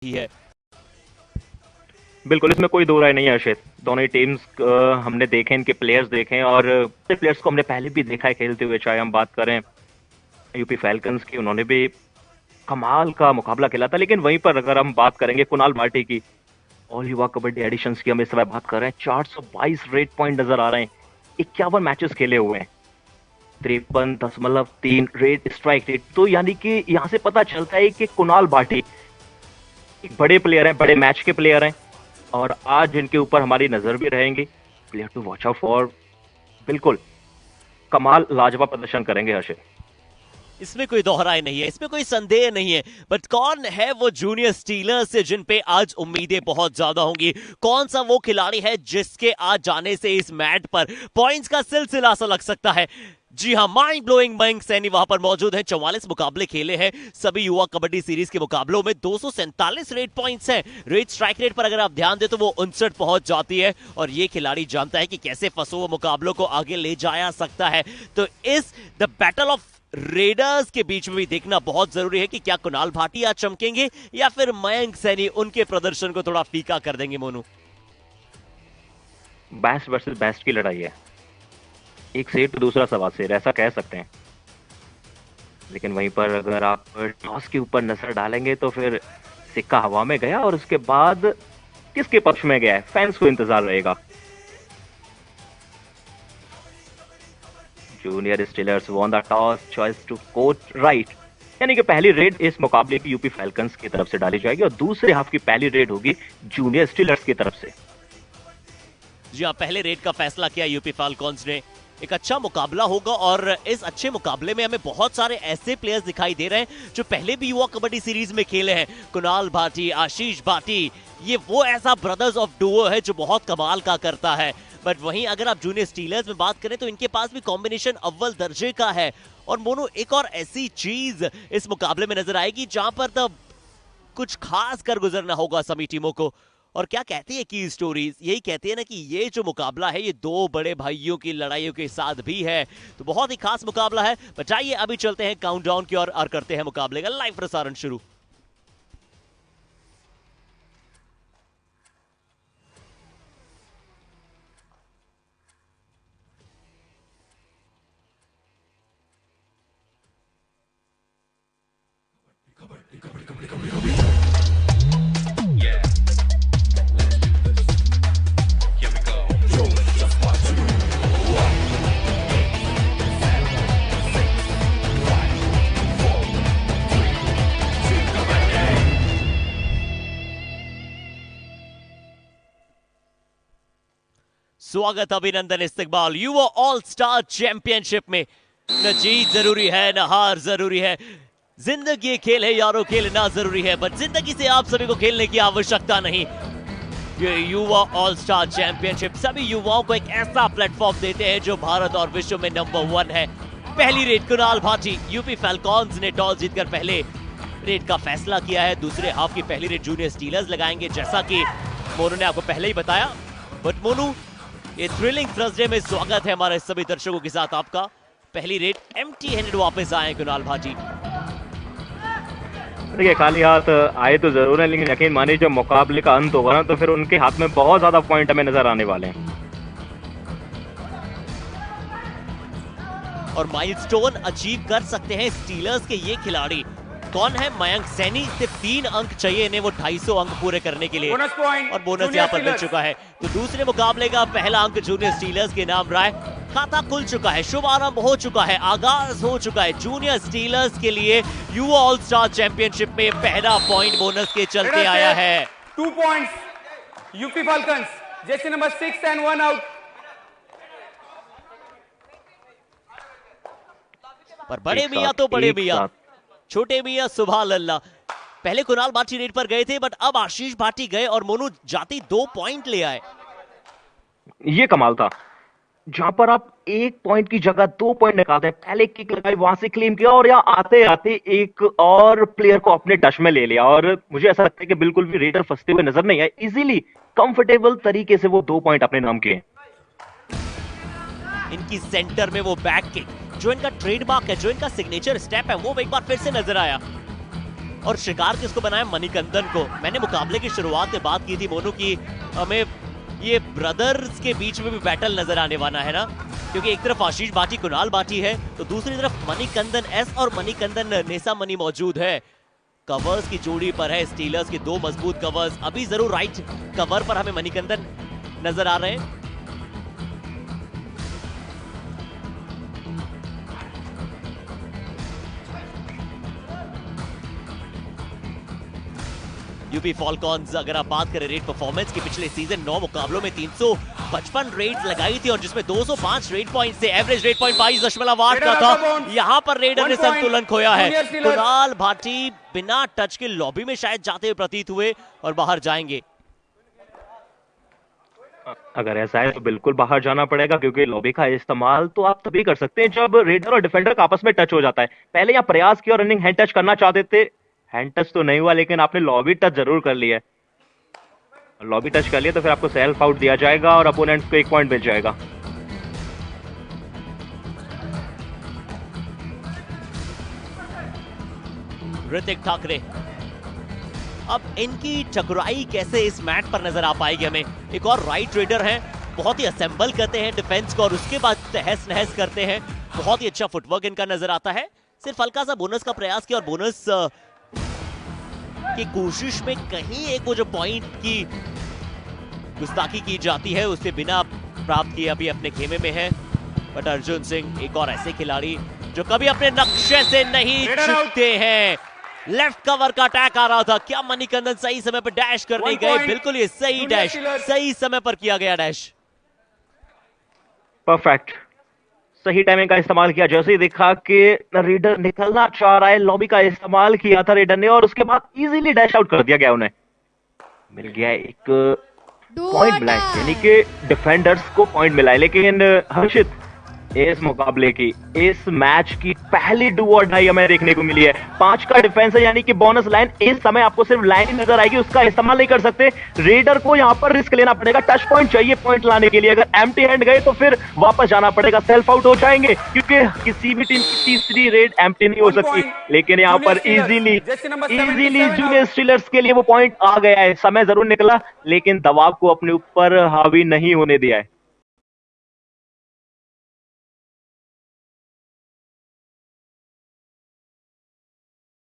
ही है। बिल्कुल, इसमें कोई दो राय नहीं है हर्षित। दोनों ही टीम्स हमने देखे, इनके प्लेयर्स देखे और प्लेयर्स को हमने पहले भी देखा है खेलते हुए। चाहे हम बात करें यूपी फैल्कन्स की, उन्होंने भी कमाल का मुकाबला खेला था। लेकिन वहीं पर अगर हम बात करेंगे कुणाल भाटी की, ऑल युवा कबड्डी एडिशंस की हम इस समय बात कर रहे हैं, 422 रेट पॉइंट नजर आ रहे हैं। 51 मैचेस खेले हुए हैं, 53.3 रेट स्ट्राइक रेट। तो यानी कि यहां से पता चलता है कि कुणाल भाटी एक बड़े प्लेयर हैं, बड़े मैच के प्लेयर हैं और आज इनके ऊपर हमारी नजर भी रहेंगी। Player to watch out for. बिल्कुल कमाल लाजवाब प्रदर्शन करेंगे हर्षित। इसमें कोई दोहराई नहीं है, इसमें कोई संदेह नहीं है। बट कौन है वो जूनियर स्टीलर्स से जिन पे आज उम्मीदें बहुत ज्यादा होंगी? कौन सा वो खिलाड़ी है जिसके आज जाने से इस मैट पर पॉइंट्स का सिलसिला सा लग सकता है? जी हां, माइंड ब्लोइंग मयंक सैनी वहां पर मौजूद है। 44 मुकाबले खेले हैं सभी युवा कबड्डी सीरीज के मुकाबलों में। 247 रेट पॉइंट्स हैं। रेट स्ट्राइक रेट पर अगर आप ध्यान दें तो वो 59 पहुंच जाती है और ये खिलाड़ी जानता है कि कैसे फंसो वो मुकाबलों को आगे ले जाया सकता है। तो इस द बैटल ऑफ रेडर्स के बीच में भी देखना बहुत जरूरी है कि क्या कुणाल भाटी आज चमकेंगे या फिर मयंक सैनी उनके प्रदर्शन को थोड़ा फीका कर देंगे। मोनू, बेस्ट वर्सेस बेस्ट की लड़ाई है, एक शेर तो दूसरा सवा शेर, ऐसा कह सकते हैं। लेकिन वहीं पर अगर आप टॉस के ऊपर नजर डालेंगे तो फिर सिक्का हवा में गया और उसके बाद किसके पक्ष में गया है, फैंस को इंतजार रहेगा। Junior Steelers won the toss, choice to court right. यानी कि पहली रेड इस मुकाबले की यूपी फैल्कन्स की तरफ से डाली जाएगी और दूसरे हाफ की पहली रेड होगी जूनियर स्टीलर्स की तरफ से। जी हाँ, पहले रेड का फैसला किया यूपी फाल्कॉन्स ने। एक अच्छा मुकाबला होगा और इस अच्छे मुकाबले में हमें बहुत सारे ऐसे प्लेयर्स दिखाई दे रहे हैं जो पहले भी युवा कबड्डी सीरीज में खेले हैं। कुणाल भाटी, आशीष भाटी, ये वो ऐसा ब्रदर्स ऑफ डुओ है जो बहुत कमाल का करता है। बट वहीं अगर आप जूनियर स्टीलर्स में बात करें तो इनके पास भी कॉम्बिनेशन अव्वल दर्जे का है। और मोनू, एक और ऐसी चीज इस मुकाबले में नजर आएगी जहां पर तब कुछ खास कर गुजरना होगा सभी टीमों को। और क्या कहती है की स्टोरीज, यही कहती है ना कि ये जो मुकाबला है ये दो बड़े भाइयों की लड़ाइयों के साथ भी है। तो बहुत ही खास मुकाबला है। बताइए, अभी चलते हैं काउंटडाउन की ओर और करते हैं मुकाबले का लाइव प्रसारण शुरू। स्वागत, अभिनंदन, इस्तकबाल युवा ऑल स्टार चैंपियनशिप में। न जीत जरूरी है न हार जरूरी है। जिंदगी ये खेल है यारों, खेलना जरूरी है। बट जिंदगी से आप सभी को खेलने की आवश्यकता नहीं। ये युवा ऑल स्टार चैंपियनशिप सभी युवाओं को एक ऐसा प्लेटफॉर्म देते हैं जो भारत और विश्व में नंबर 1 है। पहली रेड कुणाल भाटी, यूपी फैल्कॉन्स ने टॉस जीतकर पहले रेड का फैसला किया है। दूसरे हाफ की पहली रेड जूनियर स्टीलर्स लगाएंगे, जैसा कि मोनू ने आपको पहले ही बताया। बट मोनू, ये थ्रिलिंग थर्सडे में स्वागत है हमारे सभी दर्शकों के साथ आपका। पहली रेड एम्प्टी हैंडेड वापस आए कुणाल भाटी। देखिए, खाली हाथ आए तो जरूर है, लेकिन यकीन मानिए जब मुकाबले का अंत होगा ना तो फिर उनके हाथ में बहुत ज्यादा पॉइंट हमें नजर आने वाले हैं। और माइलस्टोन अचीव कर सकते हैं स्टीलर्स के ये खिलाड़ी। कौन है? मयंक सैनी। सिर्फ 3 अंक चाहिए इन्हें वो 250 अंक पूरे करने के लिए, और बोनस यहाँ पर मिल चुका है। तो दूसरे मुकाबले का पहला अंक जूनियर स्टीलर्स के नाम रहा है। खाता खुल चुका है, शुभारंभ हो चुका है, आगाज हो चुका है जूनियर स्टीलर्स के लिए। युवा ऑल स्टार चैंपियनशिप में पहला पॉइंट बोनस के चलते आया है। 2 points UP falcons, Jersey number 6 and 1 out. पर बड़े मियां तो बड़े मियां, छोटे मियां सुबह अल्लाह। पहले कुणाल भाटी रेड पर गए थे, बट अब आशीष भाटी गए और मोनू जाती 2 पॉइंट ले आए। ये कमाल था, जहां पर आप 1 पॉइंट की जगह 2 पॉइंट निकालते हैं। पहले किक लगाई, वहां से क्लेम किया और यहाँ आते आते एक और प्लेयर को अपने टच में ले लिया। और मुझे ऐसा लगता है कि बिल्कुल भी रेडर फंसते हुए नजर नहीं आए। इजीली कंफर्टेबल तरीके से वो 2 पॉइंट अपने नाम किए। इनकी सेंटर में वो बैक किक जो इनका ट्रेडमार्क है, जो इनका सिग्नेचर स्टेप है, वो एक बार फिर से नजर आया। और शिकार किसको बनाया? मणिकंदन को। मैंने मुकाबले की शुरुआत में बात की थी मोनू की हमें ये ब्रदर्स के बीच में भी बैटल नजर आने वाला है ना, क्योंकि एक तरफ आशीष भाटी कुणाल भाटी है तो दूसरी तरफ मणिकंदन एस और मणिकंदन नेसा मनी मौजूद है। कवर्स की जोड़ी पर है स्टीलर्स के 2 मजबूत कवर्स। अभी जरूर राइट कवर पर हमें मणिकंदन नजर आ रहे हैं। यूपी फॉल्कॉन्स अगर आप बात करें रेड परफॉर्मेंस की, पिछले सीजन 9 मुकाबलों में 355 रेड लगाई थी और जिसमें 205 रेड पॉइंट से एवरेज रेड पॉइंट 22.8 का था। यहां पर रेडर ने संतुलन खोया है। कुणाल भाटी बिना टच के लॉबी में शायद जाते हुए प्रतीत हुए और बाहर जाएंगे। अगर ऐसा है तो बिल्कुल बाहर जाना पड़ेगा, क्योंकि लॉबी का इस्तेमाल तो आप तभी कर सकते हैं जब रेडर और डिफेंडर का आपस में टच हो जाता है। पहले यहाँ प्रयास किया, रनिंग हैंड टच करना चाहते थे, हैंड टच तो नहीं हुआ, लेकिन आपने लॉबी टच जरूर कर लिया। लॉबी टच कर लिया तो फिर आपको सेल्फ आउट दिया जाएगा और अपोनेंट्स को 1 पॉइंट मिल जाएगा। ऋतिक ठाकरे, अब इनकी चतुराई कैसे इस मैच पर नजर आ पाएगी हमें। एक और राइट रेडर हैं, बहुत ही असेंबल करते हैं डिफेंस को और उसके बाद तहस नहस करते हैं। बहुत ही अच्छा फुटवर्क इनका नजर आता है। सिर्फ हल्का सा बोनस का प्रयास किया और बोनस की कोशिश में कहीं एक वो जो पॉइंट की गुस्ताखी की जाती है उससे बिना प्राप्त किए अभी अपने खेमे में है। बट अर्जुन सिंह एक और ऐसे खिलाड़ी जो कभी अपने नक्शे से नहीं चूकते हैं। लेफ्ट कवर का अटैक आ रहा था, क्या मणिकंदन सही समय पर डैश करने गए? बिल्कुल ये सही डैश, सही समय पर किया गया डैश। परफेक्ट, सही टाइमिंग का इस्तेमाल किया। जैसे ही देखा कि रेडर निकलना चाह रहा है, लॉबी का इस्तेमाल किया था रेडर ने और उसके बाद इजीली डैश आउट कर दिया गया। उन्हें मिल गया एक पॉइंट ब्लैंक, यानी कि डिफेंडर्स को पॉइंट मिला है। लेकिन हर्षित, इस मुकाबले की, इस मैच की पहली डू और डाई हमें देखने को मिली है। 5 का डिफेंस है, यानी कि बोनस लाइन इस समय आपको सिर्फ लाइन ही नजर आएगी, उसका इस्तेमाल नहीं कर सकते। रेडर को यहां पर रिस्क लेना पड़ेगा, टच पॉइंट चाहिए पॉइंट लाने के लिए। अगर एम्प्टी हैंड गए तो फिर वापस जाना पड़ेगा, सेल्फ आउट हो जाएंगे, क्योंकि किसी भी टीम की तीसरी रेड एम्प्टी नहीं हो सकती। लेकिन यहां पर इजीली जूनियर स्टीलर्स के लिए वो पॉइंट आ गया है। समय जरूर निकला लेकिन दबाव को अपने ऊपर हावी नहीं होने दिया है।